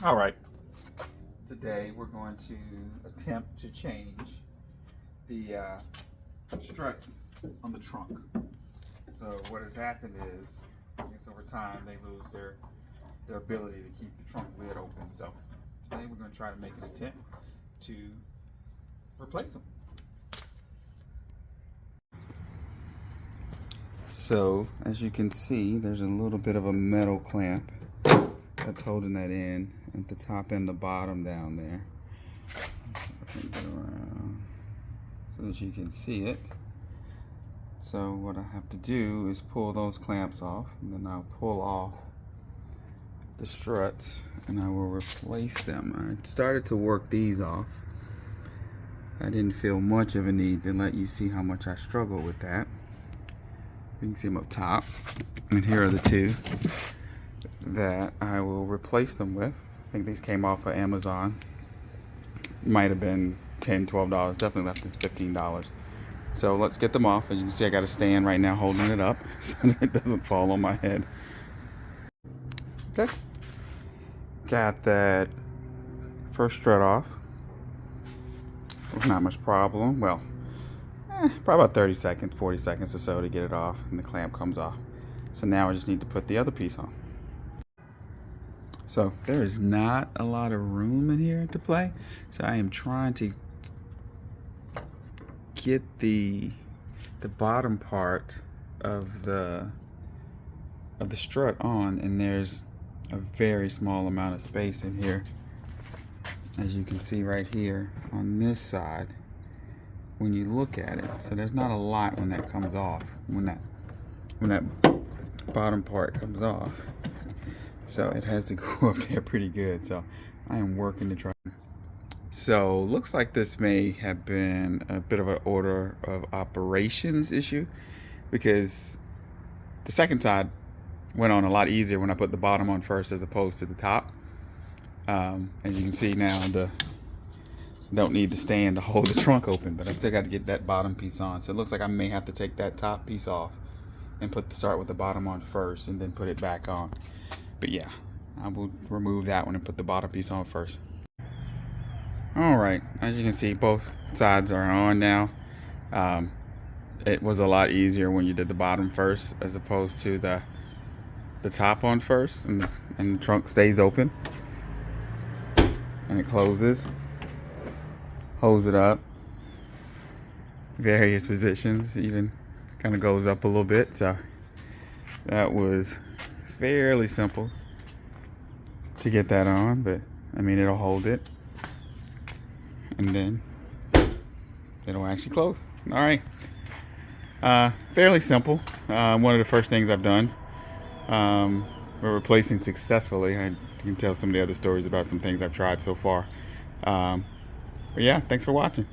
All right, today we're going to attempt to change the struts on the trunk. So what has happened is, I guess over time they lose their ability to keep the trunk lid open. So today we're going to try to make an attempt to replace them. So as you can see, there's a little bit of a metal clamp that's holding that in at the top and the bottom down there. Get around so that you can see it. So what I have to do is pull those clamps off, and then I'll pull off the struts and I will replace them. I started to work these off. I didn't feel much of a need to let you see how much I struggled with that. You can see them up top, and here are the two that I will replace them with. I think these came off of Amazon. Might have been $10, $12, definitely less than $15. So let's get them off. As you can see, I got a stand right now holding it up so that it doesn't fall on my head. Okay. Got that first strut off. There's not much problem. Well, probably about 30 seconds, 40 seconds or so to get it off, and the clamp comes off. So now I just need to put the other piece on. So there is not a lot of room in here to play. So I am trying to get the bottom part of the strut on, and there's a very small amount of space in here, as you can see right here on this side when you look at it. So there's not a lot when that comes off, when that bottom part comes off. So it has to go up there pretty good. So I am working to try. So looks like this may have been a bit of an order of operations issue, because the second side went on a lot easier when I put the bottom on first as opposed to the top. As you can see now, don't need the stand to hold the trunk open, but I still got to get that bottom piece on. So it looks like I may have to take that top piece off and start with the bottom on first and then put it back on. But yeah, I will remove that one and put the bottom piece on first. Alright, as you can see, both sides are on now. It was a lot easier when you did the bottom first as opposed to the top on first, and the trunk stays open and it closes. Holds it up, various positions, even kind of goes up a little bit. So that was fairly simple to get that on, but I mean, it'll hold it and then it'll actually close. All right, fairly simple. One of the first things I've done. We're replacing successfully. I can tell some of the other stories about some things I've tried so far. But yeah, thanks for watching.